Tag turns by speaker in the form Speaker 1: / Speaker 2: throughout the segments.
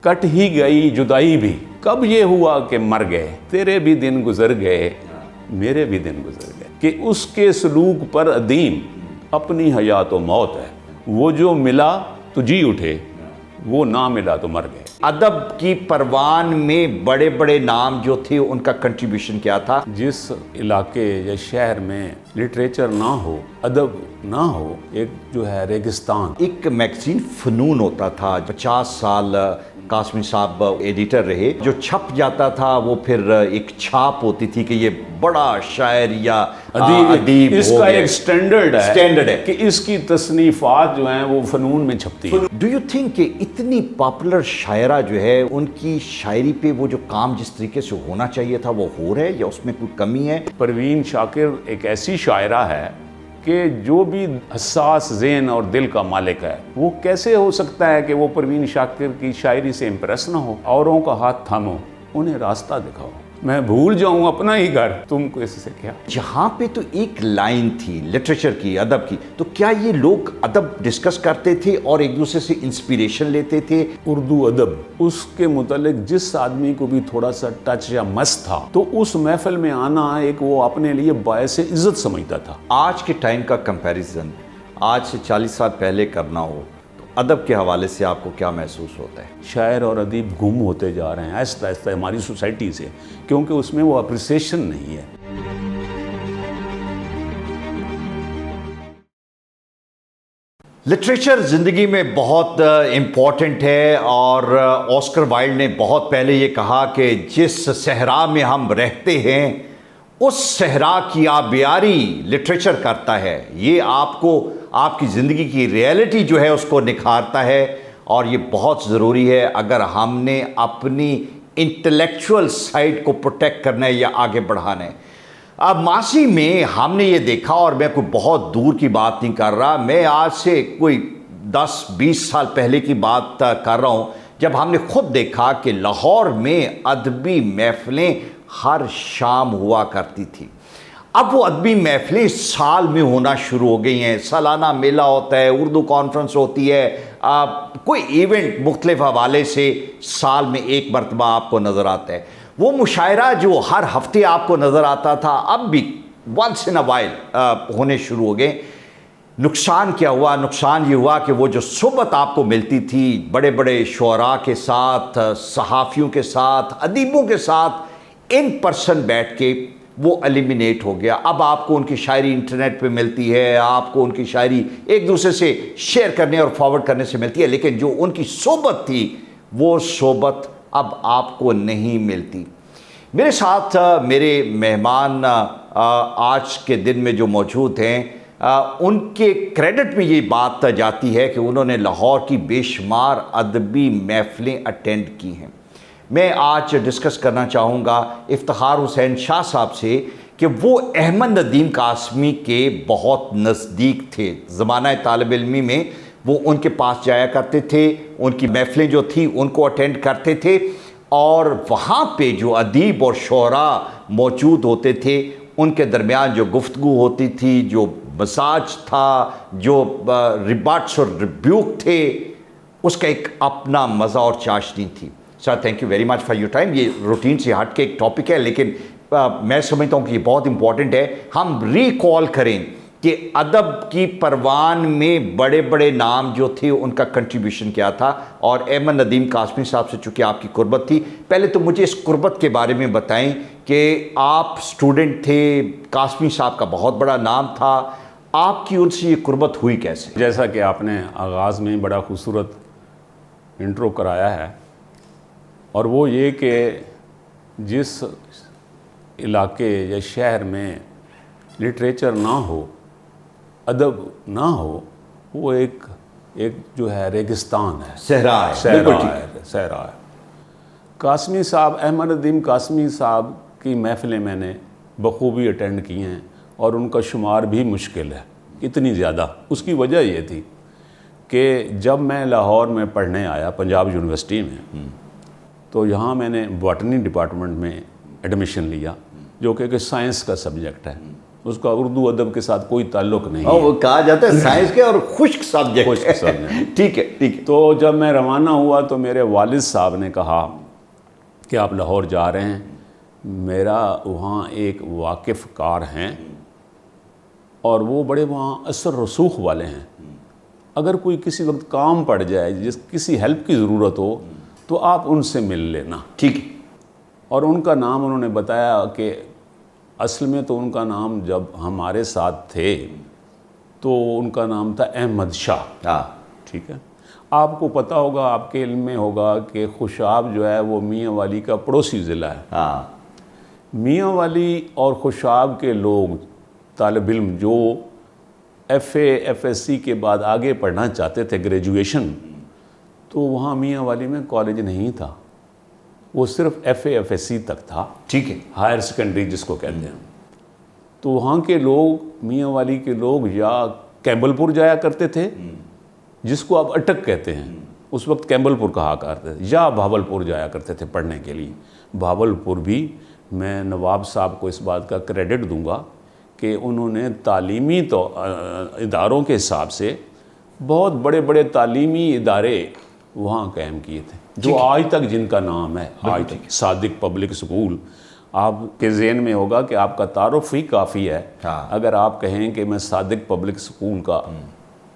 Speaker 1: کٹ ہی گئی جدائی بھی، کب یہ ہوا کہ مر گئے، تیرے بھی دن گزر گئے میرے بھی دن گزر گئے، کہ اس کے سلوک پر ادیم اپنی حیات و موت ہے، وہ جو ملا تو جی اٹھے، وہ نہ ملا تو مر گئے۔
Speaker 2: ادب کی پروان میں بڑے بڑے نام جو تھے ان کا کنٹریبیوشن کیا تھا؟
Speaker 1: جس علاقے یا شہر میں لٹریچر نہ ہو، ادب نہ ہو، ایک جو ہے ریگستان۔
Speaker 2: ایک میگزین فنون ہوتا تھا، 50 سال قاسمی صاحب ایڈیٹر رہے، جو چھپ جاتا تھا وہ پھر ایک چھاپ ہوتی تھی کہ یہ بڑا شاعر یا ادیب
Speaker 1: اس
Speaker 2: ہو
Speaker 1: کا
Speaker 2: گیا۔
Speaker 1: ایک سٹینڈرڈ ہے کہ اس کی تصنیفات جو ہیں وہ فنون میں چھپتی ہیں۔
Speaker 2: ڈو یو تھنک کہ اتنی پاپولر شاعرہ جو ہے ان کی شاعری پہ وہ جو کام جس طریقے سے ہونا چاہیے تھا وہ ہو رہا ہے یا اس میں کوئی کمی ہے؟
Speaker 1: پروین شاکر ایک ایسی شاعرہ ہے کہ جو بھی حساس ذہن اور دل کا مالک ہے، وہ کیسے ہو سکتا ہے کہ وہ پروین شاکر کی شاعری سے امپریس نہ ہو؟ اوروں کا ہاتھ تھامو، انہیں راستہ دکھاؤ، میں بھول جاؤں اپنا ہی گھر، تم کو اس سے کیا؟
Speaker 2: جہاں پہ تو ایک لائن تھی لٹریچر کی، ادب کی، تو کیا یہ لوگ ادب ڈسکس کرتے تھے اور ایک دوسرے سے انسپیریشن لیتے تھے؟
Speaker 1: اردو ادب، اس کے متعلق جس آدمی کو بھی تھوڑا سا ٹچ یا مس تھا تو اس محفل میں آنا ایک وہ اپنے لیے باعث عزت سمجھتا تھا۔
Speaker 2: آج کے ٹائم کا کمپیریزن آج سے 40 سال پہلے کرنا ہو تو ادب کے حوالے سے آپ کو کیا محسوس ہوتا ہے؟
Speaker 1: شاعر اور ادیب گم ہوتے جا رہے ہیں آہستہ آہستہ ہماری سوسائٹی سے، کیونکہ اس میں وہ اپریسیشن نہیں ہے۔
Speaker 2: لٹریچر زندگی میں بہت امپورٹنٹ ہے، اور آسکر وائلڈ نے بہت پہلے یہ کہا کہ جس صحرا میں ہم رہتے ہیں اس صحرا کی آبیاری لٹریچر کرتا ہے۔ یہ آپ کو آپ کی زندگی کی ریئلٹی جو ہے اس کو نکھارتا ہے، اور یہ بہت ضروری ہے اگر ہم نے اپنی انٹلیکچول سائڈ کو پروٹیکٹ کرنا ہے یا آگے بڑھانا ہے۔ اب ماضی میں ہم نے یہ دیکھا، اور میں کوئی بہت دور کی بات نہیں کر رہا، میں آج سے کوئی 10-20 سال پہلے کی بات کر رہا ہوں، جب ہم نے خود دیکھا کہ لاہور میں ادبی محفلیں ہر شام ہوا کرتی تھی۔ اب وہ ادبی محفلیں سال میں ہونا شروع ہو گئی ہیں، سالانہ میلہ ہوتا ہے، اردو کانفرنس ہوتی ہے، کوئی ایونٹ مختلف حوالے سے سال میں ایک مرتبہ آپ کو نظر آتا ہے۔ وہ مشاعرہ جو ہر ہفتے آپ کو نظر آتا تھا اب بھی ونس ان اے وائل ہونے شروع ہو گئے۔ نقصان کیا ہوا؟ نقصان یہ ہوا کہ وہ جو صحبت آپ کو ملتی تھی بڑے بڑے شعراء کے ساتھ، صحافیوں کے ساتھ، ادیبوں کے ساتھ ان پرسن بیٹھ کے، وہ ایلیمینیٹ ہو گیا۔ اب آپ کو ان کی شاعری انٹرنیٹ پہ ملتی ہے، آپ کو ان کی شاعری ایک دوسرے سے شیئر کرنے اور فارورڈ کرنے سے ملتی ہے، لیکن جو ان کی صحبت تھی وہ صحبت اب آپ کو نہیں ملتی۔ میرے ساتھ میرے مہمان آج کے دن میں جو موجود ہیں، ان کے کریڈٹ میں یہ بات جاتی ہے کہ انہوں نے لاہور کی بے شمار ادبی محفلیں اٹینڈ کی ہیں۔ میں آج ڈسکس کرنا چاہوں گا افتخار حسین شاہ صاحب سے کہ وہ احمد ندیم قاسمی کے بہت نزدیک تھے۔ زمانہ طالب علمی میں وہ ان کے پاس جایا کرتے تھے، ان کی محفلیں جو تھی ان کو اٹینڈ کرتے تھے، اور وہاں پہ جو ادیب اور شعراء موجود ہوتے تھے ان کے درمیان جو گفتگو ہوتی تھی، جو مزاج تھا، جو ریباٹس اور ریبیوک تھے، اس کا ایک اپنا مزہ اور چاشنی تھی۔ Sir, thank you very much for your time. یہ روٹین سے ہٹ کے ایک ٹاپک ہے، لیکن میں سمجھتا ہوں کہ یہ بہت امپورٹنٹ ہے ہم ریکال کریں کہ ادب کی پروان میں بڑے بڑے نام جو تھے ان کا کنٹریبیوشن کیا تھا، اور احمد ندیم قاسمی صاحب سے چونکہ آپ کی قربت تھی، پہلے تو مجھے اس قربت کے بارے میں بتائیں کہ آپ اسٹوڈنٹ تھے، قاسمی صاحب کا بہت بڑا نام تھا، آپ کی ان سے یہ قربت ہوئی کیسے؟
Speaker 1: جیسا کہ آپ نے آغاز میں بڑا خوبصورت انٹرو کرایا ہے، اور وہ یہ کہ جس علاقے یا شہر میں لٹریچر نہ ہو، ادب نہ ہو، وہ ایک جو ہے ریگستان ہے،
Speaker 2: صحرا ہے،
Speaker 1: صحرا ہے۔ قاسمی صاحب، احمد ندیم قاسمی صاحب کی محفلیں میں نے بخوبی اٹینڈ کی ہیں، اور ان کا شمار بھی مشکل ہے، اتنی زیادہ۔ اس کی وجہ یہ تھی کہ جب میں لاہور میں پڑھنے آیا پنجاب یونیورسٹی میں، تو یہاں میں نے باٹنی ڈپارٹمنٹ میں ایڈمیشن لیا، جو کہ سائنس کا سبجیکٹ ہے، اس کا اردو ادب کے ساتھ کوئی تعلق نہیں ہے.
Speaker 2: وہ کہا جاتا ہے سائنس کے اور خشک سبجیکٹ.
Speaker 1: خشک سبجیکٹ.
Speaker 2: ٹھیک ہے ٹھیک ہے.
Speaker 1: تو جب میں روانہ ہوا تو میرے والد صاحب نے کہا کہ آپ لاہور جا رہے ہیں, میرا وہاں ایک واقف کار ہیں اور وہ بڑے وہاں اثر رسوخ والے ہیں, اگر کوئی کسی وقت کام پڑ جائے, کسی ہیلپ کی ضرورت ہو تو آپ ان سے مل لینا.
Speaker 2: ٹھیک ہے.
Speaker 1: اور ان کا نام انہوں نے بتایا کہ اصل میں تو ان کا نام جب ہمارے ساتھ تھے تو ان کا نام تھا احمد شاہ.
Speaker 2: ہاں
Speaker 1: ٹھیک ہے. آپ کو پتہ ہوگا, آپ کے علم میں ہوگا کہ خوشاب جو ہے وہ میاں والی کا پڑوسی ضلع ہے.
Speaker 2: ہاں.
Speaker 1: میاں والی اور خوشاب کے لوگ طالب علم جو F A F S C کے بعد آگے پڑھنا چاہتے تھے گریجویشن, تو وہاں میاں والی میں کالج نہیں تھا, وہ صرف F A F S C تک تھا.
Speaker 2: ٹھیک ہے.
Speaker 1: ہائر سیکنڈری جس کو کہتے ہیں. تو وہاں کے لوگ, میاں والی کے لوگ, یا کیمبل پور جایا کرتے تھے جس کو آپ اٹک کہتے ہیں, اس وقت کیمبل پور کہا کرتے تھے, یا بھاول پور جایا کرتے تھے پڑھنے کے لیے. بھاول پور بھی میں نواب صاحب کو اس بات کا کریڈٹ دوں گا کہ انہوں نے تعلیمی اداروں کے حساب سے بہت بڑے بڑے تعلیمی ادارے وہاں قائم کیے تھے, جو آج تک جن کا نام ہے آج تک. صادق پبلک سکول, آپ کے ذہن میں ہوگا کہ آپ کا تعارف ہی کافی ہے اگر آپ کہیں کہ میں صادق پبلک سکول کا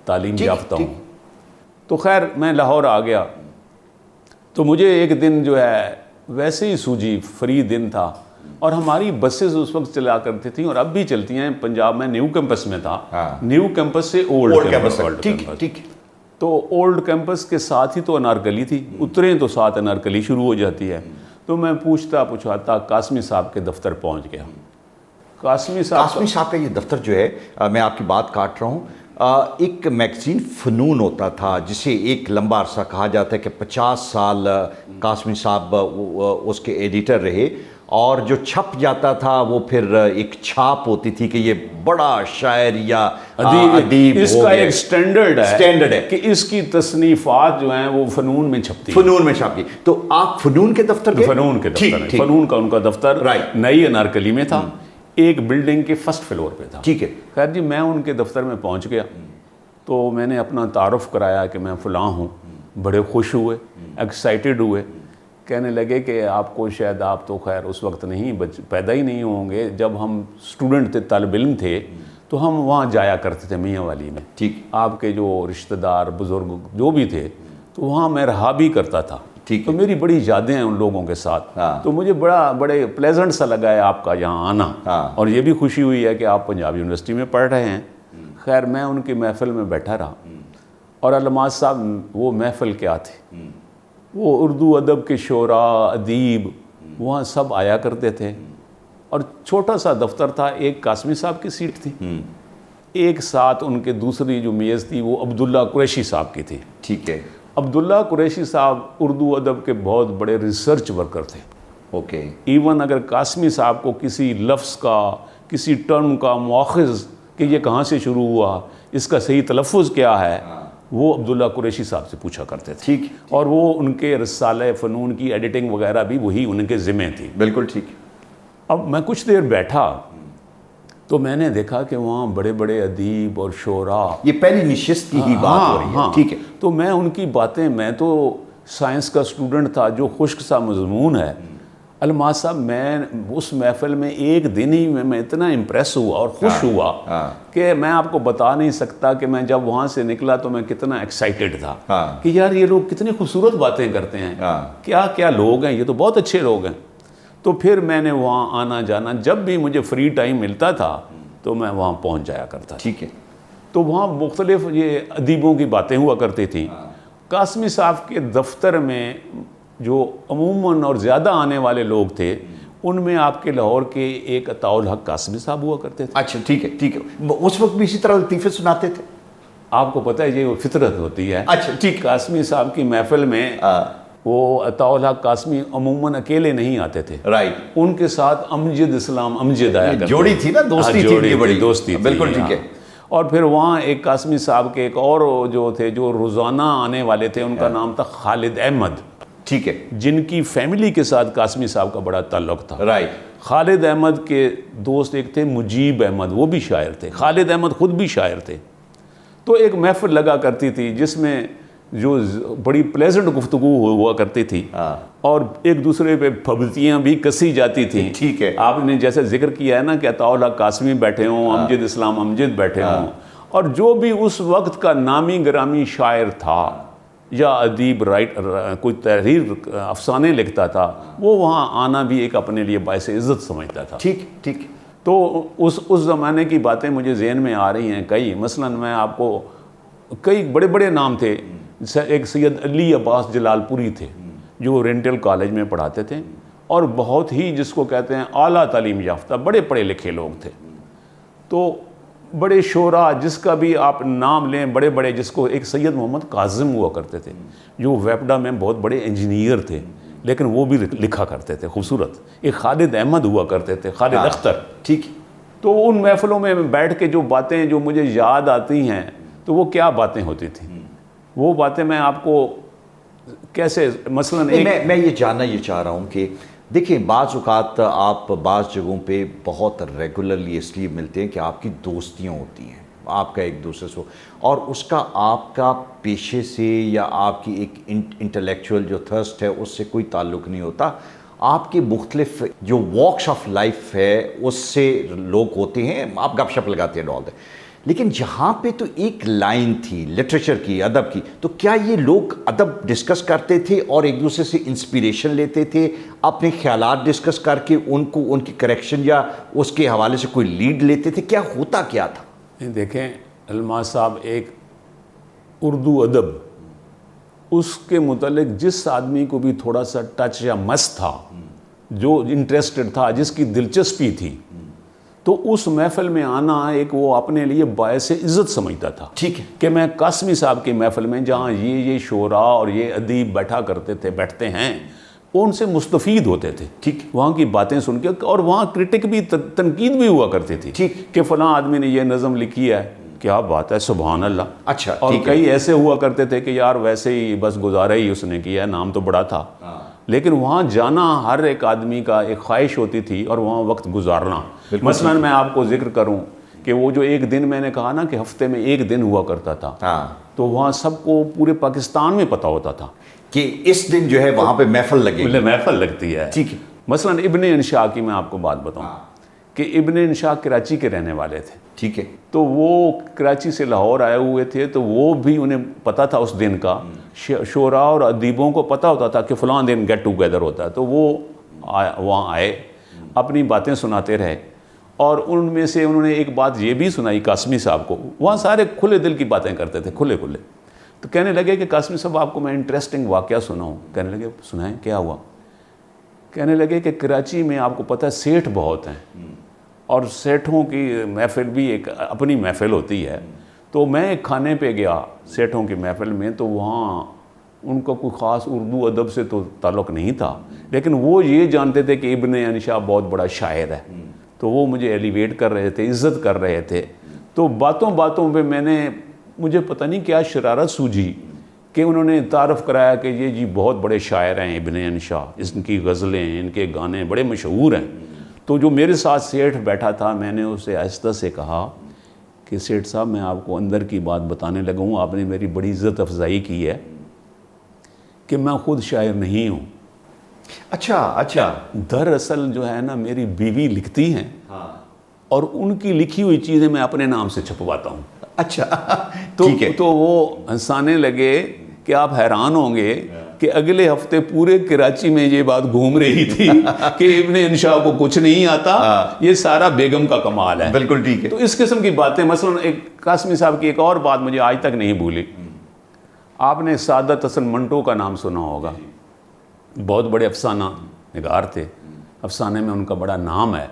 Speaker 1: تعلیم یافتہ ہوں. تو خیر میں لاہور آ گیا تو مجھے ایک دن جو ہے ویسے ہی سوجی, فری دن تھا, اور ہماری بسز اس وقت چلا کرتی تھیں اور اب بھی چلتی ہیں. پنجاب میں نیو کیمپس میں تھا, نیو کیمپس سے اولڈ کیمپس.
Speaker 2: ٹھیک.
Speaker 1: تو اولڈ کیمپس کے ساتھ ہی تو انارکلی تھی, اتریں تو ساتھ انارکلی شروع ہو جاتی ہے. تو میں پوچھاتا قاسمی صاحب کے دفتر پہنچ گیا. قاسمی
Speaker 2: صاحب کا یہ دفتر جو ہے, میں آپ کی بات کاٹ رہا ہوں, ایک میگزین فنون ہوتا تھا جسے ایک لمبا عرصہ کہا جاتا ہے کہ 50 سال قاسمی صاحب اس کے ایڈیٹر رہے, اور جو چھپ جاتا تھا وہ پھر ایک چھاپ ہوتی تھی کہ یہ بڑا شاعر یا ادیب.
Speaker 1: اس کا ایک سٹینڈرڈ ہے کہ اس کی تصنیفات جو ہیں وہ فنون میں چھپتی ہیں.
Speaker 2: فنون میں چھپتی. تو آپ فنون کے دفتر گئے؟
Speaker 1: فنون کے دفتر, فنون کا ان کا دفتر نئی انارکلی میں تھا, ایک بلڈنگ کے فرسٹ فلور پہ تھا.
Speaker 2: ٹھیک ہے.
Speaker 1: خیر جی, میں ان کے دفتر میں پہنچ گیا تو میں نے اپنا تعارف کرایا کہ میں فلاں ہوں. بڑے خوش ہوئے, ایکسائٹیڈ ہوئے, کہنے لگے کہ آپ کو شاید, آپ تو خیر اس وقت نہیں پیدا ہی نہیں ہوں گے, جب ہم اسٹوڈنٹ تھے, طالب علم تھے, تو ہم وہاں جایا کرتے تھے میاں والی میں.
Speaker 2: ٹھیک.
Speaker 1: آپ کے جو رشتہ دار بزرگ جو بھی تھے, تو وہاں میں رہا بھی کرتا تھا.
Speaker 2: ٹھیک.
Speaker 1: تو میری بڑی یادیں ہیں ان لوگوں کے ساتھ. تو مجھے بڑے پلیزنٹ سا لگا ہے آپ کا یہاں آنا, اور یہ بھی خوشی ہوئی ہے کہ آپ پنجاب یونیورسٹی میں پڑھ رہے ہیں. خیر میں ان کی محفل میں بیٹھا رہا, اور علامات صاحب وہ محفل کیا تھی, وہ اردو ادب کے شعراء, ادیب وہاں سب آیا کرتے تھے, اور چھوٹا سا دفتر تھا. ایک قاسمی صاحب کی سیٹ تھی, ایک ساتھ ان کے دوسری جو میز تھی وہ عبداللہ قریشی صاحب کی تھی.
Speaker 2: ٹھیک ہے.
Speaker 1: عبداللہ قریشی صاحب اردو ادب کے بہت بڑے ریسرچ ورکر تھے.
Speaker 2: اوکے.
Speaker 1: ایون اگر قاسمی صاحب کو کسی لفظ کا, کسی ٹرم کا مؤخذ کہ یہ کہاں سے شروع ہوا, اس کا صحیح تلفظ کیا ہے, وہ عبداللہ قریشی صاحب سے پوچھا کرتے تھے.
Speaker 2: ٹھیک.
Speaker 1: اور وہ ان کے رسالہ فنون کی ایڈیٹنگ وغیرہ بھی وہی ان کے ذمہ تھی.
Speaker 2: بالکل ٹھیک.
Speaker 1: اب میں کچھ دیر بیٹھا تو میں نے دیکھا کہ وہاں بڑے بڑے ادیب اور شعراء,
Speaker 2: یہ پہلی نشست کی ہی بات ہو رہی ہے. ٹھیک ہے.
Speaker 1: تو میں ان کی باتیں, میں تو سائنس کا اسٹوڈنٹ تھا, جو خشک سا مضمون ہے. علامات صاحب میں اس محفل میں ایک دن ہی میں اتنا امپریس ہوا اور خوش ہوا کہ میں آپ کو بتا نہیں سکتا کہ میں جب وہاں سے نکلا تو میں کتنا ایکسائٹیڈ تھا کہ یار یہ لوگ کتنی خوبصورت باتیں کرتے ہیں, کیا کیا لوگ ہیں, یہ تو بہت اچھے لوگ ہیں. تو پھر میں نے وہاں آنا جانا, جب بھی مجھے فری ٹائم ملتا تھا تو میں وہاں پہنچ جایا کرتا.
Speaker 2: ٹھیک ہے.
Speaker 1: تو وہاں مختلف یہ ادیبوں کی باتیں ہوا کرتی تھیں. قاسمی صاحب کے دفتر میں جو عموماً اور زیادہ آنے والے لوگ تھے, ان میں آپ کے لاہور کے ایک عطاء الحق قاسمی صاحب ہوا کرتے تھے.
Speaker 2: اچھا ٹھیک ہے. ٹھیک ہے. اس وقت بھی اسی طرح لطیفے سناتے تھے؟
Speaker 1: آپ کو پتہ ہے یہ فطرت ہوتی ہے.
Speaker 2: اچھا ٹھیک.
Speaker 1: قاسمی صاحب کی محفل میں وہ عطاء الحق قاسمی عموماً اکیلے نہیں آتے تھے.
Speaker 2: رائٹ.
Speaker 1: ان کے ساتھ امجد اسلام امجد آیا کرتے.
Speaker 2: جوڑی تھی نا, دوستی تھی, بڑی
Speaker 1: دوستی.
Speaker 2: بالکل ٹھیک ہے.
Speaker 1: اور پھر وہاں ایک قاسمی صاحب کے ایک اور جو تھے جو روزانہ آنے والے تھے, ان کا نام تھا خالد احمد.
Speaker 2: ٹھیک ہے.
Speaker 1: جن کی فیملی کے ساتھ قاسمی صاحب کا بڑا تعلق تھا.
Speaker 2: رائٹ.
Speaker 1: خالد احمد کے دوست ایک تھے مجیب احمد، وہ بھی شاعر تھے، خالد احمد خود بھی شاعر تھے. تو ایک محفل لگا کرتی تھی جس میں جو بڑی پلیزنٹ گفتگو ہوا کرتی تھی اور ایک دوسرے پہ پھبتیاں بھی کسی جاتی تھیں.
Speaker 2: ٹھیک ہے.
Speaker 1: آپ نے جیسے ذکر کیا ہے نا کہ عطاء اللہ قاسمی بیٹھے ہوں، امجد اسلام امجد بیٹھے ہوں، اور جو بھی اس وقت کا نامی گرامی شاعر تھا یا ادیب کوئی تحریر افسانے لکھتا تھا، وہ وہاں آنا بھی ایک اپنے لیے باعث عزت سمجھتا تھا.
Speaker 2: ٹھیک ٹھیک.
Speaker 1: تو اس زمانے کی باتیں مجھے ذہن میں آ رہی ہیں کئی. مثلا میں آپ کو کئی بڑے بڑے نام تھے. ایک سید علی عباس جلال پوری تھے جو رینٹل کالج میں پڑھاتے تھے اور بہت ہی جس کو کہتے ہیں اعلیٰ تعلیم یافتہ بڑے پڑھے لکھے لوگ تھے. تو بڑے شعراء جس کا بھی آپ نام لیں بڑے بڑے، جس کو ایک سید محمد کاظم ہوا کرتے تھے جو ویپڈا میں بہت بڑے انجینئر تھے لیکن وہ بھی لکھا کرتے تھے خوبصورت. ایک خالد احمد ہوا کرتے تھے، خالد اختر.
Speaker 2: ٹھیک.
Speaker 1: تو ان محفلوں میں بیٹھ کے جو باتیں جو مجھے یاد آتی ہیں تو وہ کیا باتیں ہوتی تھیں. وہ باتیں میں آپ کو کیسے مثلا
Speaker 2: میں یہ جاننا یہ چاہ رہا ہوں کہ دیکھیں بعض اوقات آپ بعض جگہوں پہ بہت ریگولرلی اس لیے ملتے ہیں کہ آپ کی دوستیاں ہوتی ہیں، آپ کا ایک دوسرے سے، اور اس کا آپ کا پیشے سے یا آپ کی ایک انٹلیکچوئل جو تھرسٹ ہے اس سے کوئی تعلق نہیں ہوتا. آپ کے مختلف جو واکس آف لائف ہے اس سے لوگ ہوتے ہیں، آپ گپ شپ لگاتے ہیں ڈالتے ہیں. لیکن جہاں پہ تو ایک لائن تھی لٹریچر کی، ادب کی، تو کیا یہ لوگ ادب ڈسکس کرتے تھے اور ایک دوسرے سے انسپیریشن لیتے تھے، اپنے خیالات ڈسکس کر کے ان کو ان کی کریکشن یا اس کے حوالے سے کوئی لیڈ لیتے تھے؟ کیا ہوتا کیا تھا؟
Speaker 1: دیکھیں الماس صاحب، ایک اردو ادب اس کے متعلق جس آدمی کو بھی تھوڑا سا ٹچ یا مس تھا، جو انٹرسٹڈ تھا، جس کی دلچسپی تھی، تو اس محفل میں آنا ایک وہ اپنے لیے باعث عزت سمجھتا تھا.
Speaker 2: ٹھیک ہے.
Speaker 1: کہ میں قاسمی صاحب کی محفل میں جہاں یہ شعراء اور یہ ادیب بیٹھا کرتے تھے، بیٹھتے ہیں، ان سے مستفید ہوتے تھے.
Speaker 2: ٹھیک.
Speaker 1: وہاں کی باتیں سن کے، اور وہاں کرٹک بھی، تنقید بھی ہوا کرتی تھی.
Speaker 2: ٹھیک.
Speaker 1: کہ فلاں آدمی نے یہ نظم لکھی ہے، کیا بات ہے، سبحان اللہ.
Speaker 2: اچھا.
Speaker 1: اور کئی ایسے ہوا کرتے تھے کہ یار ویسے ہی بس گزارا ہی اس نے کیا، نام تو بڑا تھا. لیکن وہاں جانا ہر ایک آدمی کا ایک خواہش ہوتی تھی اور وہاں وقت گزارنا. مثلا میں آپ کو ذکر کروں کہ وہ جو ایک دن میں نے کہا نا کہ ہفتے میں ایک دن ہوا کرتا تھا، تو وہاں سب کو پورے پاکستان میں پتہ ہوتا تھا
Speaker 2: کہ اس دن جو ہے وہاں پہ محفل
Speaker 1: لگتی ہے.
Speaker 2: ٹھیک ہے.
Speaker 1: مثلا ابن انشاء کی میں آپ کو بات بتاؤں کہ ابن انشاء کراچی کے رہنے والے تھے.
Speaker 2: ٹھیک ہے.
Speaker 1: تو وہ کراچی سے لاہور آئے ہوئے تھے، تو وہ بھی انہیں پتہ تھا اس دن کا، شعراء اور ادیبوں کو پتہ ہوتا تھا کہ فلاں دن گیٹ ٹوگیدر ہوتا ہے. تو وہ وہاں آئے، اپنی باتیں سناتے رہے، اور ان میں سے انہوں نے ایک بات یہ بھی سنائی قاسمی صاحب کو. وہاں سارے کھلے دل کی باتیں کرتے تھے، کھلے. تو کہنے لگے کہ قاسمی صاحب آپ کو میں انٹرسٹنگ واقعہ سناؤں. کہنے لگے سنائیں، کیا ہوا؟ کہنے لگے کہ کراچی میں آپ کو پتہ ہے سیٹھ بہت ہیں، اور سیٹھوں کی محفل بھی ایک اپنی محفل ہوتی ہے. تو میں ایک کھانے پہ گیا سیٹھوں کی محفل میں، تو وہاں ان کا کوئی خاص اردو ادب سے تو تعلق نہیں تھا، لیکن وہ یہ جانتے تھے کہ ابن انشاء بہت بڑا شاعر ہے. تو وہ مجھے ایلیویٹ کر رہے تھے، عزت کر رہے تھے. تو باتوں پہ مجھے پتہ نہیں کیا شرارت سوجھی کہ انہوں نے تعارف کرایا کہ یہ جی بہت بڑے شاعر ہیں ابن انشاء، ان کی غزلیں، ان کے گانے بڑے مشہور ہیں. تو جو میرے ساتھ سیٹھ بیٹھا تھا، میں نے اسے آہستہ سے کہا کہ سیٹھ صاحب میں آپ کو اندر کی بات بتانے لگا ہوں، آپ نے میری بڑی عزت افزائی کی ہے کہ میں خود شاعر نہیں ہوں.
Speaker 2: اچھا.
Speaker 1: دراصل جو ہے نا میری بیوی لکھتی ہیں اور ان کی لکھی ہوئی چیزیں میں اپنے نام سے چھپواتا ہوں.
Speaker 2: اچھا.
Speaker 1: تو وہ ہنسانے لگے کہ آپ حیران ہوں گے کہ اگلے ہفتے پورے کراچی میں یہ بات گھوم رہی تھی کہ ابن انشاء کو کچھ نہیں آتا، یہ سارا بیگم کا کمال ہے.
Speaker 2: بالکل ٹھیک ہے.
Speaker 1: تو اس قسم کی باتیں، مثلا ایک قاسمی صاحب کی ایک اور بات مجھے آج تک نہیں بھولی. آپ نے سعادت حسن منٹو کا نام سنا ہوگا، بہت بڑے افسانہ نگار تھے، افسانے میں ان کا بڑا نام ہے.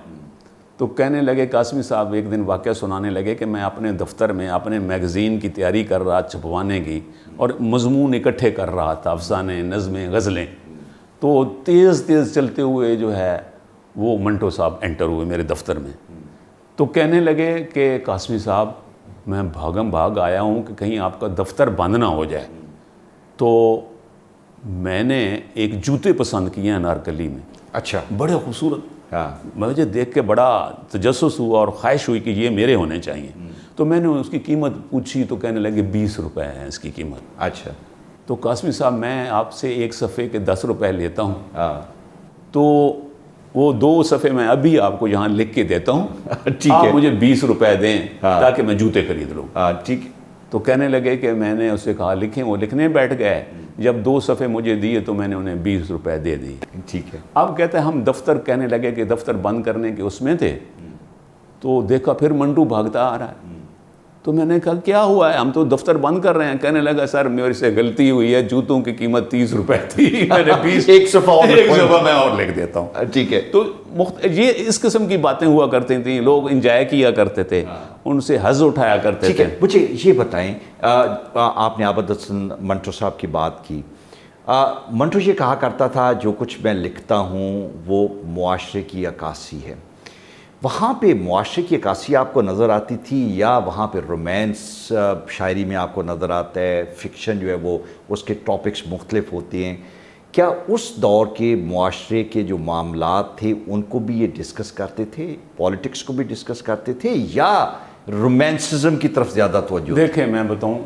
Speaker 1: تو کہنے لگے قاسمی صاحب، ایک دن واقعہ سنانے لگے کہ میں اپنے دفتر میں اپنے میگزین کی تیاری کر رہا چھپوانے کی، اور مضمون اکٹھے کر رہا تھا، افسانے، نظمیں، غزلیں. تو تیز چلتے ہوئے جو ہے وہ منٹو صاحب انٹر ہوئے میرے دفتر میں. تو کہنے لگے کہ قاسمی صاحب میں بھاگ آیا ہوں کہ کہیں آپ کا دفتر بند نہ ہو جائے. تو میں نے ایک جوتے پسند کیے ہیں انارکلی میں.
Speaker 2: اچھا.
Speaker 1: بڑے خوبصورت. مجھے دیکھ کے بڑا تجسس ہوا اور خواہش ہوئی کہ یہ میرے ہونے چاہیے. تو میں نے اس کی قیمت پوچھی تو کہنے لگے 20 روپے ہیں اس کی قیمت.
Speaker 2: اچھا.
Speaker 1: تو قاسمی صاحب میں آپ سے ایک صفحے کے 10 روپے لیتا ہوں. تو وہ 2 صفحے میں ابھی آپ کو یہاں لکھ کے دیتا ہوں, آپ مجھے 20 روپے دیں تاکہ میں جوتے خرید لوں.
Speaker 2: ٹھیک.
Speaker 1: تو کہنے لگے کہ میں نے اس سے کہا لکھیں, وہ لکھنے بیٹھ گئے. جب 2 صفحے مجھے دیے تو میں نے انہیں 20 روپے دے دی.
Speaker 2: ٹھیک ہے.
Speaker 1: اب کہتے ہیں ہم دفتر, کہنے لگے کہ دفتر بند کرنے کے اس میں تھے, تو دیکھا پھر منٹو بھاگتا آ رہا ہے. تو میں نے کہا کیا ہوا ہے, ہم تو دفتر بند کر رہے ہیں. کہنے لگا سر میرے سے غلطی ہوئی ہے, جوتوں کی قیمت 30 روپے تھی, میں نے 20
Speaker 2: ایک صفحہ
Speaker 1: میں اور لکھ دیتا ہوں.
Speaker 2: ٹھیک ہے.
Speaker 1: تو یہ اس قسم کی باتیں ہوا کرتی تھیں, لوگ انجوائے کیا کرتے تھے, ان سے حظ اٹھایا کرتے تھے.
Speaker 2: مجھے یہ بتائیں, آپ نے عابد حسن منٹو صاحب کی بات کی. منٹو یہ کہا کرتا تھا جو کچھ میں لکھتا ہوں وہ معاشرے کی عکاسی ہے. وہاں پہ معاشرے کی عکاسی آپ کو نظر آتی تھی یا وہاں پہ رومانس شاعری میں آپ کو نظر آتا ہے, فکشن جو ہے وہ اس کے ٹاپکس مختلف ہوتے ہیں؟ کیا اس دور کے معاشرے کے جو معاملات تھے ان کو بھی یہ ڈسکس کرتے تھے, پولیٹکس کو بھی ڈسکس کرتے تھے, یا رومانسزم کی طرف زیادہ توجہ؟
Speaker 1: دیکھیں میں بتاؤں,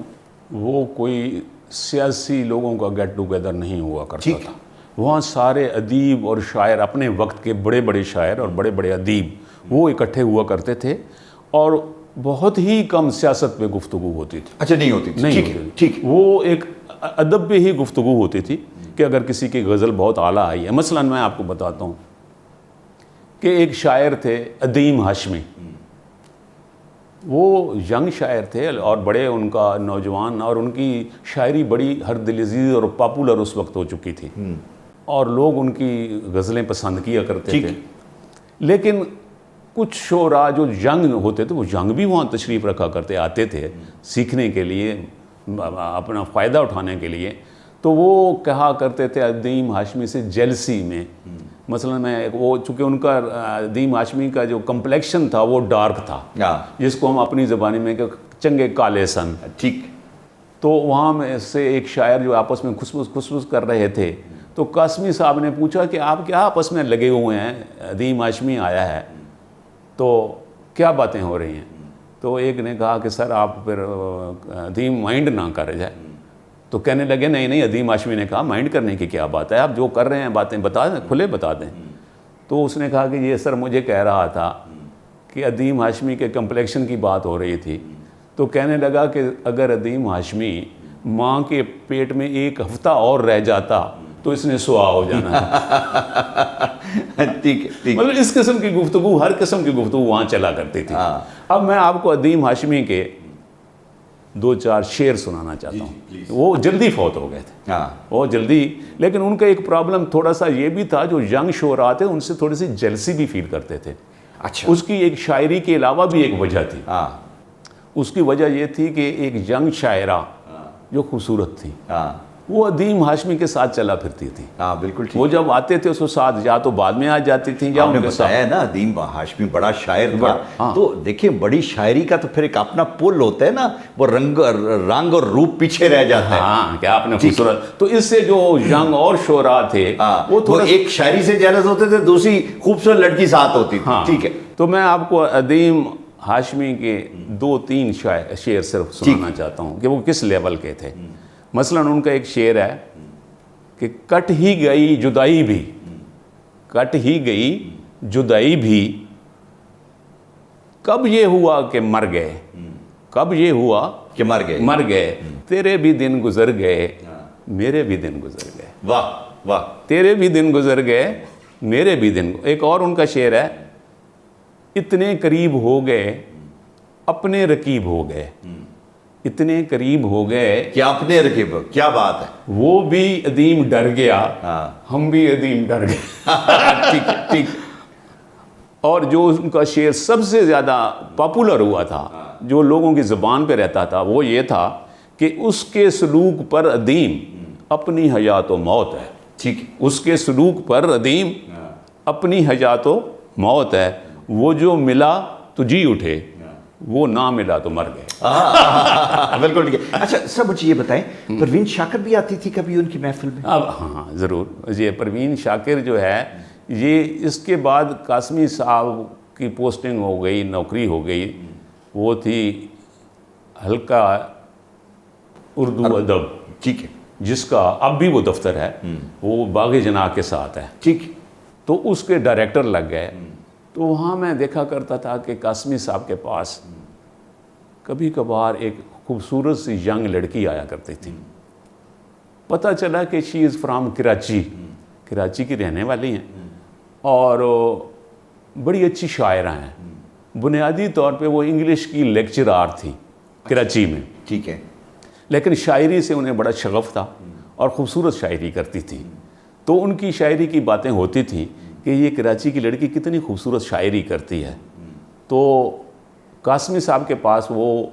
Speaker 1: وہ کوئی سیاسی لوگوں کا گیٹ ٹوگیدر نہیں ہوا کرتا تھا. وہاں سارے ادیب اور شاعر, اپنے وقت کے بڑے بڑے شاعر اور بڑے بڑے ادیب وہ اکٹھے ہوا کرتے تھے, اور بہت ہی کم سیاست پہ گفتگو ہوتی تھی.
Speaker 2: اچھا, نہیں ہوتی تھی. ٹھیک.
Speaker 1: وہ ایک ادب پہ ہی گفتگو ہوتی تھی کہ اگر کسی کی غزل بہت اعلیٰ آئی ہے. مثلا میں آپ کو بتاتا ہوں کہ ایک شاعر تھے ادیم ہاشمی, وہ ینگ شاعر تھے اور بڑے ان کا نوجوان, اور ان کی شاعری بڑی ہر دل عزیز اور پاپولر اس وقت ہو چکی تھی, اور لوگ ان کی غزلیں پسند کیا کرتے تھے. لیکن کچھ شعراء جو ینگ ہوتے تھے, وہ ینگ بھی وہاں تشریف رکھا کرتے, آتے تھے سیکھنے کے لیے, اپنا فائدہ اٹھانے کے لیے. تو وہ کہا کرتے تھے ادیم ہاشمی سے جیلسی میں. مثلا میں وہ چونکہ ان کا ادیم ہاشمی کا جو کمپلیکشن تھا وہ ڈارک تھا, جس کو ہم اپنی زبانی میں کہ چنگے کالے سن.
Speaker 2: ٹھیک.
Speaker 1: تو وہاں میں سے ایک شاعر جو آپس میں خسبس کر رہے تھے, تو قاسمی صاحب نے پوچھا کہ آپ کیا آپس میں لگے ہوئے ہیں, ادیم ہاشمی آیا ہے تو کیا باتیں ہو رہی ہیں؟ تو ایک نے کہا کہ سر آپ پھر ادیم مائنڈ نہ کر جائے. تو کہنے لگے نہیں ادیم ہاشمی نے کہا مائنڈ کرنے کی کیا بات ہے, آپ جو کر رہے ہیں باتیں بتا دیں, کھلے بتا دیں. تو اس نے کہا کہ یہ سر مجھے کہہ رہا تھا کہ ادیم ہاشمی کے کمپلیکشن کی بات ہو رہی تھی. تو کہنے لگا کہ اگر ادیم ہاشمی ماں کے پیٹ میں 1 ہفتہ اور رہ جاتا تو اس نے سوا ہو جانا.
Speaker 2: ٹھیک ہے.
Speaker 1: مطلب اس قسم کی گفتگو, ہر قسم کی گفتگو وہاں چلا کرتی تھی. اب میں آپ کو ادیم ہاشمی کے 2-4 شعر سنانا چاہتا ہوں. وہ جلدی فوت ہو گئے تھے, وہ جلدی, لیکن ان کا ایک پرابلم تھوڑا سا یہ بھی تھا, جو ینگ شعراء تھے ان سے تھوڑی سی جیلسی بھی فیل کرتے تھے.
Speaker 2: اچھا.
Speaker 1: اس کی ایک شاعری کے علاوہ بھی ایک وجہ تھی. اس کی وجہ یہ تھی کہ ایک ینگ شاعرہ جو خوبصورت تھی, وہ ادیم ہاشمی کے ساتھ چلا پھرتی تھی.
Speaker 2: بالکل.
Speaker 1: وہ جب آتے تھے اس کے ساتھ یا تو بعد میں آ جاتی تھیں یا ان کے ساتھ.
Speaker 2: بتایا نا ادیم ہاشمی بڑا شاعر تھا. تو دیکھیں بڑی شاعری کا تو پھر ایک اپنا پل ہوتا ہے نا, وہ رنگ اور روپ پیچھے رہ جاتا ہے.
Speaker 1: ہاں, کیا آپ نے خوبصورت. تو اس سے جو ینگ اور شعراء تھے
Speaker 2: وہ تھوڑا ایک شاعری سے جیلس ہوتے تھے, دوسری خوبصورت لڑکی ساتھ ہوتی تھی. ٹھیک ہے.
Speaker 1: تو میں آپ کو ادیم ہاشمی کے 2-3 شعر صرف سنانا چاہتا ہوں کہ وہ کس لیول کے تھے. مثلا ان کا ایک شعر ہے کہ کٹ ہی گئی جدائی بھی, کٹ ہی گئی جدائی بھی, کب یہ ہوا کہ مر گئے, کب یہ ہوا
Speaker 2: کہ مر گئے,
Speaker 1: تیرے بھی دن گزر گئے میرے بھی دن گزر گئے.
Speaker 2: واہ واہ.
Speaker 1: تیرے بھی دن گزر گئے میرے بھی دن. ایک اور ان کا شعر ہے, اتنے قریب ہو گئے اپنے رقیب ہو گئے, اتنے قریب ہو گئے
Speaker 2: کہ اپنے رقیب. کیا بات ہے.
Speaker 1: وہ بھی ادیم ڈر گیا, ہم بھی ادیم ڈر گئے.
Speaker 2: ٹھیک ٹھیک.
Speaker 1: اور جو ان کا شعر سب سے زیادہ پاپولر ہوا تھا, جو لوگوں کی زبان پہ رہتا تھا, وہ یہ تھا کہ اس کے سلوک پر ادیم اپنی حیات و موت ہے.
Speaker 2: ٹھیک.
Speaker 1: اس کے سلوک پر ادیم اپنی حیات و موت ہے. وہ جو ملا تو جی اٹھے, وہ نہ ملا تو مر گئے.
Speaker 2: بالکل ٹھیک ہے. اچھا سر مجھے یہ بتائیں, پروین شاکر بھی آتی تھی کبھی ان کی محفل میں؟
Speaker 1: اب ہاں ضرور. یہ پروین شاکر جو ہے یہ اس کے بعد قاسمی صاحب کی پوسٹنگ ہو گئی، نوکری ہو گئی، وہ تھی حلقہ اردو ادب،
Speaker 2: ٹھیک ہے،
Speaker 1: جس کا اب بھی وہ دفتر ہے، وہ باغ جناح کے ساتھ ہے،
Speaker 2: ٹھیک،
Speaker 1: تو اس کے ڈائریکٹر لگ گئے۔ تو وہاں میں دیکھا کرتا تھا کہ قاسمی صاحب کے پاس کبھی کبھار ایک خوبصورت سی ینگ لڑکی آیا کرتی تھی۔ پتہ چلا کہ شی از فرام کراچی، کراچی کی رہنے والی ہیں اور بڑی اچھی شاعرہ ہیں۔ بنیادی طور پہ وہ انگلش کی لیکچرار تھی کراچی میں،
Speaker 2: ٹھیک ہے،
Speaker 1: لیکن شاعری سے انہیں بڑا شغف تھا اور خوبصورت شاعری کرتی تھی۔ تو ان کی شاعری کی باتیں ہوتی تھیں کہ یہ کراچی کی لڑکی کتنی خوبصورت شاعری کرتی ہے۔ تو قاسمی صاحب کے پاس وہ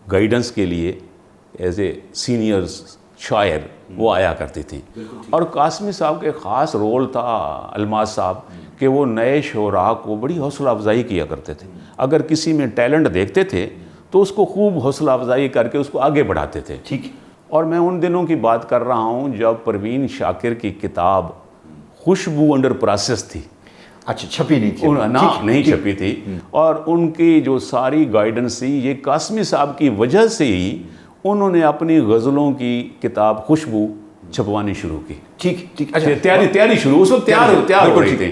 Speaker 1: گائیڈنس کے لیے ایز اے سینئر شاعر وہ آیا کرتی تھی، اور قاسمی صاحب کے خاص رول تھا الماس صاحب کہ وہ نئے شعراء کو بڑی حوصلہ افزائی کیا کرتے تھے۔ اگر کسی میں ٹیلنٹ دیکھتے تھے تو اس کو خوب حوصلہ افزائی کر کے اس کو آگے بڑھاتے تھے۔
Speaker 2: ٹھیک ہے،
Speaker 1: اور میں ان دنوں کی بات کر رہا ہوں جب پروین شاکر کی کتاب خوشبو انڈر پروسیس تھی،
Speaker 2: اچھا چھپی نہیں تھی،
Speaker 1: نہیں چھپی تھی، اور ان کی جو ساری گائیڈنس تھی یہ قاسمی صاحب کی وجہ سے ہی انہوں نے اپنی غزلوں کی کتاب خوشبو چھپوانی شروع کی۔
Speaker 2: ٹھیک ٹھیک، اچھا
Speaker 1: تیاری شروع، اس وقت تیار ہو رہی تھی۔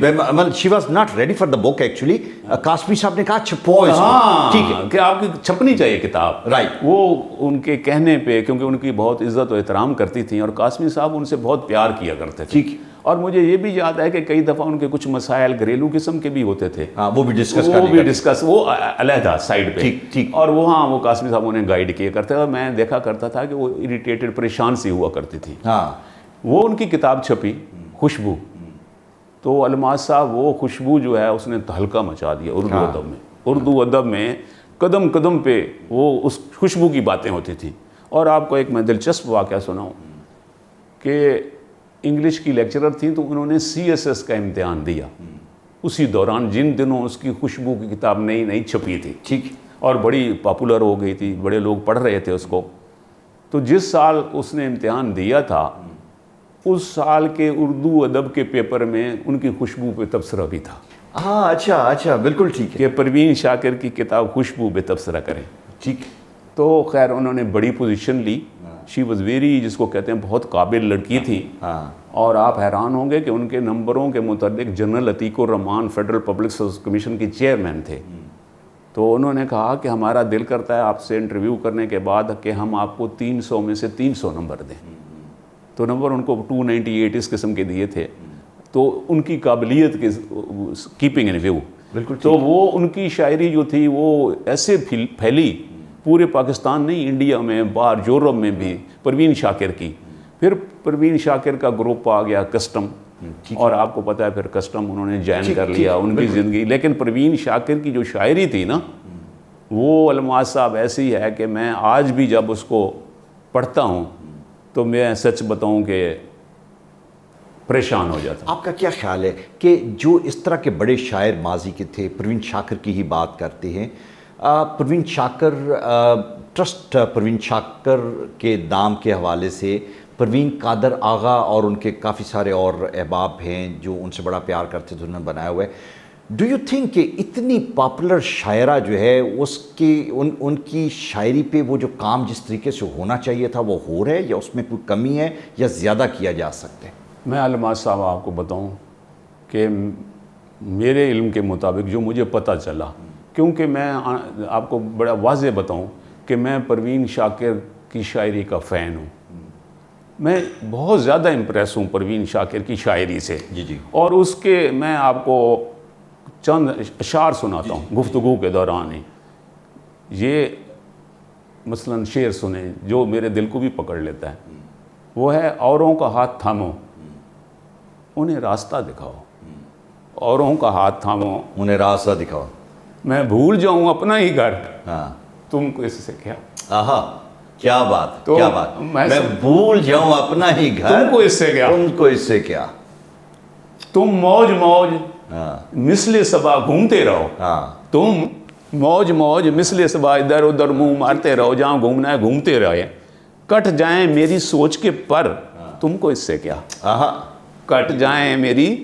Speaker 2: She was not ready for the book actually, Qasmi صاحب نے کہا چھپو اس کو،
Speaker 1: ہاں
Speaker 2: ٹھیک ہے،
Speaker 1: کہ آپ کی چھپنی چاہیے کتاب،
Speaker 2: Right.
Speaker 1: وہ ان کے کہنے پہ، کیونکہ ان کی بہت عزت و احترام کرتی تھیں اور قاسمی صاحب ان سے بہت پیار کیا کرتے تھے۔
Speaker 2: ٹھیک،
Speaker 1: اور مجھے یہ بھی یاد ہے کہ کئی دفعہ ان کے کچھ مسائل گھریلو قسم کے بھی ہوتے تھے،
Speaker 2: ہاں وہ بھی ڈسکس
Speaker 1: وہ بھی ڈسکس، وہ علیحدہ سائڈ پہ،
Speaker 2: ٹھیک ٹھیک،
Speaker 1: اور وہاں وہ قاسمی صاحب انہیں گائیڈ کیا کرتے تھے، اور میں دیکھا کرتا تھا کہ وہ اریٹیٹڈ، پریشان سی ہوا کرتی تھی۔
Speaker 2: ہاں
Speaker 1: وہ ان کی کتاب چھپی خوشبو، تو الماس صاحب وہ خوشبو جو ہے اس نے تہلکہ مچا دیا اردو ادب میں۔ اردو ادب میں قدم قدم پہ وہ اس خوشبو کی باتیں ہوتی تھیں۔ اور آپ کو ایک میں دلچسپ واقعہ سناؤں کہ انگلش کی لیکچرر تھیں تو انہوں نے CSS کا امتحان دیا اسی دوران، جن دنوں اس کی خوشبو کی کتاب نئی چھپی تھی،
Speaker 2: ٹھیک،
Speaker 1: اور بڑی پاپولر ہو گئی تھی، بڑے لوگ پڑھ رہے تھے اس کو۔ تو جس سال اس نے امتحان دیا تھا اس سال کے اردو ادب کے پیپر میں ان کی خوشبو پہ تبصرہ بھی تھا،
Speaker 2: ہاں اچھا بالکل ٹھیک ہے،
Speaker 1: کہ پروین شاکر کی کتاب خوشبو پہ تبصرہ کریں۔
Speaker 2: ٹھیک،
Speaker 1: تو خیر انہوں نے بڑی پوزیشن لی، شی واز ویری، جس کو کہتے ہیں بہت قابل لڑکی تھی،
Speaker 2: ہاں
Speaker 1: اور آپ حیران ہوں گے کہ ان کے نمبروں کے متعلق جنرل عتیق الرحمان فیڈرل پبلک سروس کمیشن کی چیئرمین تھے۔ تو انہوں نے کہا کہ ہمارا دل کرتا ہے آپ سے انٹرویو کرنے کے بعد کہ ہم آپ کو 300 میں سے 300 نمبر دیں۔ تو نمبر ان کو 298 اس قسم کے دیے تھے۔ تو ان کی قابلیت کے کیپنگ ان ویو،
Speaker 2: بالکل،
Speaker 1: تو وہ ان کی شاعری جو تھی وہ ایسے پھیلی پورے پاکستان نہیں، انڈیا میں، باہر یورپ میں بھی پروین شاکر کی۔ پھر پروین شاکر کا گروپ آ گیا کسٹم، اور آپ کو پتہ ہے پھر کسٹم انہوں نے جوائن کر لیا ان کی زندگی۔ لیکن پروین شاکر کی جو شاعری تھی نا، وہ الماس صاحب ایسی ہے کہ میں آج بھی جب اس کو پڑھتا ہوں تو میں سچ بتاؤں کہ پریشان ہو جاتا ہوں۔
Speaker 2: آپ کا کیا خیال ہے کہ جو اس طرح کے بڑے شاعر ماضی کے تھے، پروین شاکر کی ہی بات کرتے ہیں، پروین شاکر ٹرسٹ پروین شاکر کے نام کے حوالے سے پروین قادر آغا اور ان کے کافی سارے اور احباب ہیں جو ان سے بڑا پیار کرتے تھے، انہوں نے بنایا ہوا ہے۔ ڈو یو تھنک کہ اتنی پاپولر شاعرہ جو ہے اس کی ان کی شاعری پہ وہ جو کام جس طریقے سے ہونا چاہیے تھا وہ ہو رہا ہے، یا اس میں کوئی کمی ہے یا زیادہ کیا جا سکتا ہے؟
Speaker 1: میں الماس صاحب آپ کو بتاؤں کہ میرے علم کے مطابق جو مجھے پتہ چلا، کیونکہ میں آپ کو بڑا واضح بتاؤں کہ میں پروین شاکر کی شاعری کا فین ہوں، میں بہت زیادہ امپریس ہوں پروین شاکر کی شاعری سے،
Speaker 2: جی
Speaker 1: اور اس کے میں آپ کو چند اشعار سناتا ہوں گفتگو کے دوران ہی۔ یہ مثلا شعر سنیں جو میرے دل کو بھی پکڑ لیتا ہے، وہ ہے اوروں کا ہاتھ تھامو انہیں راستہ دکھاؤ، اوروں کا ہاتھ تھامو
Speaker 2: انہیں راستہ دکھاؤ،
Speaker 1: میں بھول جاؤں اپنا ہی گھر،
Speaker 2: ہاں
Speaker 1: تم کو اس سے کیا،
Speaker 2: آہا کیا بات،
Speaker 1: تو
Speaker 2: کیا بات،
Speaker 1: میں
Speaker 2: بھول جاؤں اپنا ہی گھر،
Speaker 1: تم کو اس سے کیا،
Speaker 2: تم کو اس سے کیا،
Speaker 1: تم موج موج
Speaker 2: ہاں
Speaker 1: مثل صبا گھومتے رہو،
Speaker 2: ہاں
Speaker 1: تم موج موج مثل صبا ادھر ادھر منہ مارتے رہو، جہاں گھومنا ہے گھومتے رہے، کٹ جائیں میری سوچ کے پر، تم کو اس سے کیا،
Speaker 2: آہا
Speaker 1: کٹ جائیں میری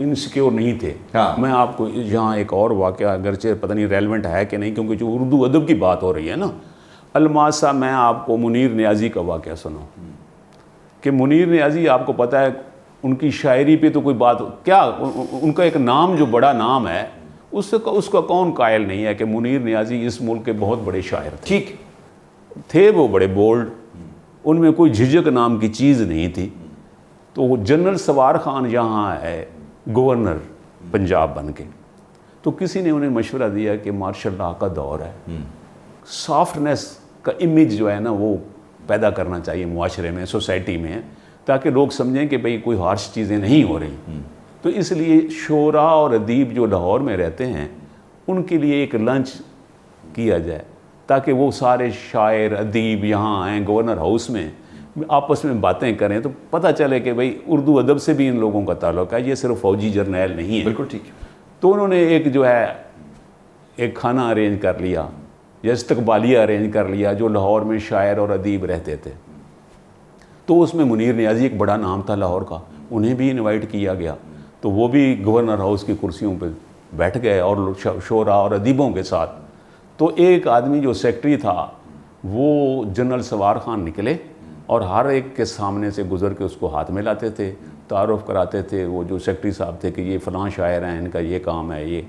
Speaker 1: انسیکیور نہیں تھے. میں آپ کو یہاں ایک اور واقعہ اگرچہ پتہ نہیں ریلیونٹ ہے کہ نہیں, کیونکہ جو اردو ادب کی بات ہو رہی ہے نا, الماسا میں آپ کو منیر نیازی کا واقعہ سناؤں کہ منیر نیازی آپ کو پتہ ہے ان کی شاعری پہ تو کوئی بات کیا, ان کا ایک نام جو بڑا نام ہے اس کا کون قائل نہیں ہے کہ منیر نیازی اس ملک کے بہت بڑے شاعر تھے.
Speaker 2: ٹھیک
Speaker 1: تھے وہ بڑے بولڈ, ان میں کوئی جھجک نام کی چیز نہیں تھی. تو جنرل سوار خان یہاں ہے گورنر پنجاب بن کے, تو کسی نے انہیں مشورہ دیا کہ مارشل لا کا دور ہے, سافٹنیس کا امیج جو ہے نا وہ پیدا کرنا چاہیے معاشرے میں, سوسائٹی میں, تاکہ لوگ سمجھیں کہ بھئی کوئی ہارش چیزیں نہیں ہو رہی. تو اس لیے شعراء اور ادیب جو لاہور میں رہتے ہیں ان کے لیے ایک لنچ کیا جائے تاکہ وہ سارے شاعر ادیب یہاں آئیں گورنر ہاؤس میں آپس میں باتیں کریں, تو پتہ چلے کہ بھئی اردو ادب سے بھی ان لوگوں کا تعلق ہے, یہ صرف فوجی جرنیل نہیں ہے.
Speaker 2: بالکل ٹھیک.
Speaker 1: تو انہوں نے ایک جو ہے ایک کھانا ارینج کر لیا یا استقبالیہ ارینج کر لیا جو لاہور میں شاعر اور ادیب رہتے تھے. تو اس میں منیر نیازی ایک بڑا نام تھا لاہور کا, انہیں بھی انوائٹ کیا گیا. تو وہ بھی گورنر ہاؤس کی کرسیوں پہ بیٹھ گئے اور شعراء اور ادیبوں کے ساتھ. تو ایک آدمی جو سیکٹری تھا وہ جنرل سوار خان نکلے اور ہر ایک کے سامنے سے گزر کے اس کو ہاتھ میں لاتے تھے, تعارف کراتے تھے. وہ جو سیکٹری صاحب تھے کہ یہ فلاں شاعر ہیں, ان کا یہ کام ہے, یہ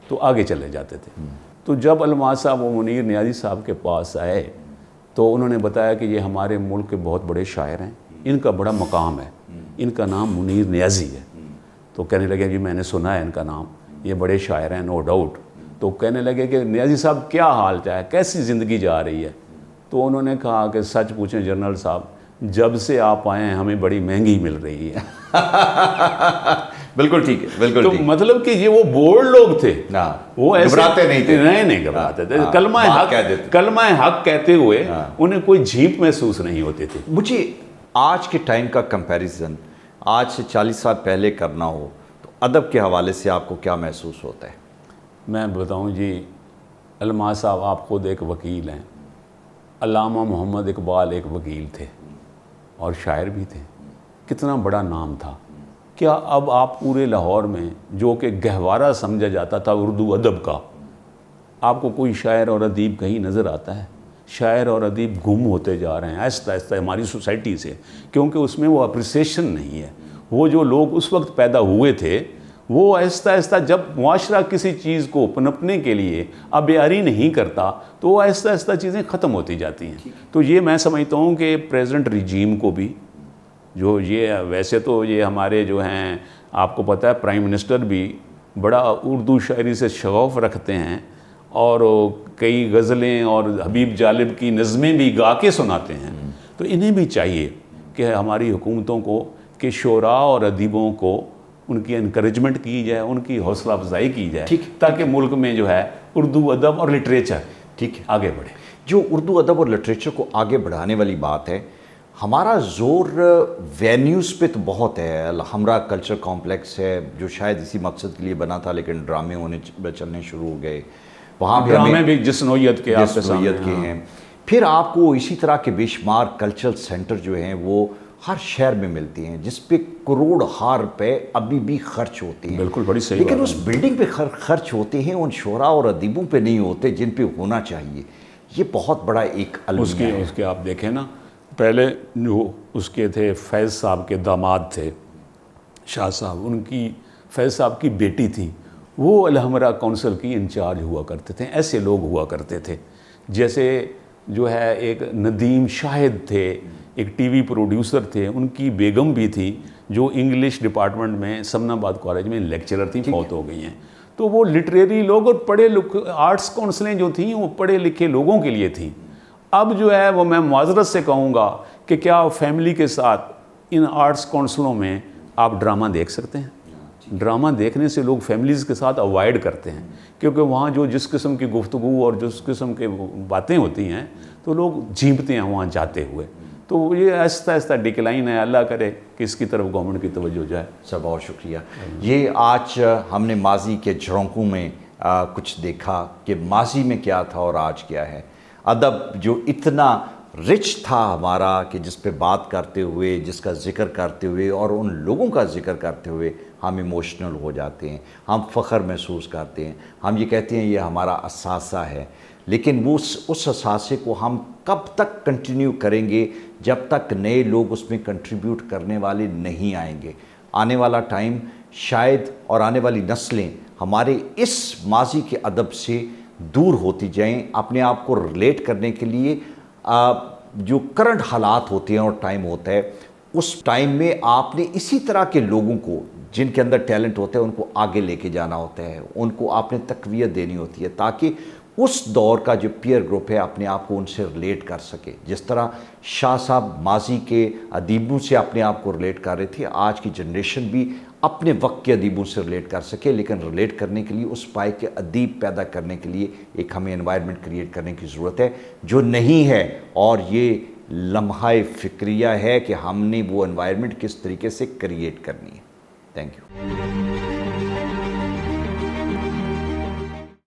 Speaker 1: تو آگے چلے جاتے تھے. تو جب الماسا وہ منیر نیازی صاحب کے پاس آئے تو انہوں نے بتایا کہ یہ ہمارے ملک کے بہت بڑے شاعر ہیں, ان کا بڑا مقام ہے, ان کا نام منیر نیازی ہے. تو کہنے لگے جی میں نے سنا ہے ان کا نام, یہ بڑے شاعر ہیں نو ڈاؤٹ. تو کہنے لگے کہ نیازی صاحب کیا حال چاہے, کیسی زندگی جا رہی ہے. تو انہوں نے کہا کہ سچ پوچھیں جنرل صاحب, جب سے آپ آئے ہیں ہمیں بڑی مہنگی مل رہی ہے.
Speaker 2: بالکل ٹھیک ہے, بالکل.
Speaker 1: تو مطلب کہ یہ وہ بولڈ لوگ تھے, وہ
Speaker 2: گھبراتے نہیں تھے,
Speaker 1: نہیں گھبراتے تھے. کلمہ حق کہتے ہوئے انہیں کوئی جھیپ محسوس نہیں ہوتی تھی.
Speaker 2: مجھے آج کے ٹائم کا کمپیریزن آج سے 40 سال پہلے کرنا ہو تو ادب کے حوالے سے آپ کو کیا محسوس ہوتا ہے؟
Speaker 1: میں بتاؤں جی, الماس صاحب آپ خود ایک وکیل ہیں, علامہ محمد اقبال ایک وکیل تھے اور شاعر بھی تھے, کتنا بڑا نام تھا. کیا اب آپ پورے لاہور میں جو کہ گہوارہ سمجھا جاتا تھا اردو ادب کا, آپ کو کوئی شاعر اور ادیب کہیں نظر آتا ہے؟ شاعر اور ادیب گم ہوتے جا رہے ہیں آہستہ آہستہ ہماری سوسائٹی سے, کیونکہ اس میں وہ اپریسیشن نہیں ہے. وہ جو لوگ اس وقت پیدا ہوئے تھے وہ آہستہ آہستہ جب معاشرہ کسی چیز کو پنپنے کے لیے آبیاری نہیں کرتا تو وہ آہستہ آہستہ چیزیں ختم ہوتی جاتی ہیں. تو یہ میں سمجھتا ہوں کہ پریزنٹ ریجیم کو بھی جو یہ ویسے تو یہ ہمارے جو ہیں آپ کو پتہ ہے پرائم منسٹر بھی بڑا اردو شاعری سے شغف رکھتے ہیں اور کئی غزلیں اور حبیب جالب کی نظمیں بھی گا کے سناتے ہیں. تو انہیں بھی چاہیے کہ ہماری حکومتوں کو کہ شعراء اور ادیبوں کو ان کی انکریجمنٹ کی جائے, ان کی حوصلہ افزائی کی جائے, تاکہ ملک میں جو ہے اردو ادب اور لٹریچر آگے بڑھے.
Speaker 2: جو اردو ادب اور لٹریچر کو آگے بڑھانے والی بات ہے, ہمارا زور وینیوز پہ تو بہت ہے. الحمرا کلچر کمپلیکس ہے جو شاید اسی مقصد کے لیے بنا تھا, لیکن ڈرامے چلنے شروع ہو گئے. وہاں
Speaker 1: ڈرامے بھی جس نوعیت کے
Speaker 2: ہیں. پھر آپ کو اسی طرح کے بے شمار کلچرل سینٹر جو ہیں وہ ہر شہر میں ملتی ہیں جس پہ کروڑ ہار روپے ابھی بھی خرچ ہوتے ہیں.
Speaker 1: بالکل بڑی صحیح.
Speaker 2: لیکن اس بلڈنگ پہ خرچ ہوتے ہیں, ان شعراء اور ادیبوں پہ نہیں ہوتے جن پہ ہونا چاہیے. یہ بہت بڑا ایک المیہ ہے.
Speaker 1: اس کے آپ دیکھیں نا, پہلے جو اس کے تھے فیض صاحب کے داماد تھے شاہ صاحب, ان کی فیض صاحب کی بیٹی تھی, وہ الحمرا کونسل کی انچارج ہوا کرتے تھے. ایسے لوگ ہوا کرتے تھے. جیسے جو ہے ایک ندیم شاہد تھے, ایک ٹی وی پروڈیوسر تھے, ان کی بیگم بھی تھی جو انگلش ڈپارٹمنٹ میں سمن آباد کالج میں لیکچرر تھیں, فوت ہو گئی ہیں. تو وہ لٹریری لوگ اور پڑھے آرٹس کونسلیں جو تھیں وہ پڑھے لکھے لوگوں کے لیے تھیں. اب جو ہے وہ میں معذرت سے کہوں گا کہ کیا فیملی کے ساتھ ان آرٹس کونسلوں میں آپ ڈرامہ دیکھ سکتے ہیں؟ ڈرامہ دیکھنے سے لوگ فیملیز کے ساتھ اوائڈ کرتے ہیں, کیونکہ وہاں جو جس قسم کی گفتگو اور جس قسم کے باتیں ہوتی ہیں تو لوگ جھیمتے ہیں وہاں جاتے ہوئے. تو یہ آہستہ آہستہ ڈکلائن ہے. اللہ کرے کہ اس کی طرف گورنمنٹ کی توجہ جائے.
Speaker 2: سر بہت شکریہ. یہ آج ہم نے ماضی کے جھڑونکوں میں کچھ دیکھا کہ ماضی میں کیا تھا اور آج کیا ہے. ادب جو اتنا رچ تھا ہمارا کہ جس پہ بات کرتے ہوئے، جس کا ذکر کرتے ہوئے اور ان لوگوں کا ذکر کرتے ہوئے ہم ایموشنل ہو جاتے ہیں، ہم فخر محسوس کرتے ہیں، ہم یہ کہتے ہیں یہ ہمارا اثاثہ ہے. لیکن اس اثاثے کو ہم کب تک کنٹینیو کریں گے جب تک نئے لوگ اس میں کنٹریبیوٹ کرنے والے نہیں آئیں گے. آنے والا ٹائم شاید اور آنے والی نسلیں ہمارے اس ماضی کے ادب سے دور ہوتی جائیں. اپنے آپ کو ریلیٹ کرنے کے لیے جو کرنٹ حالات ہوتے ہیں اور ٹائم ہوتا ہے، اس ٹائم میں آپ نے اسی طرح کے لوگوں کو جن کے اندر ٹیلنٹ ہوتا ہے ان کو آگے لے کے جانا ہوتا ہے، ان کو آپ نے تقویت دینی ہوتی ہے تاکہ اس دور کا جو پیئر گروپ ہے اپنے آپ کو ان سے ریلیٹ کر سکے. جس طرح شاہ صاحب ماضی کے ادیبوں سے اپنے آپ کو ریلیٹ کر رہے تھے، آج کی جنریشن بھی اپنے وقت کے ادیبوں سے ریلیٹ کر سکے. لیکن ریلیٹ کرنے کے لیے اس پائے کے ادیب پیدا کرنے کے لیے ایک ہمیں انوائرمنٹ کریٹ کرنے کی ضرورت ہے جو نہیں ہے. اور یہ لمحہ فکریہ ہے کہ ہم نے وہ انوائرمنٹ کس طریقے سے کریٹ کرنی ہے. Thank you.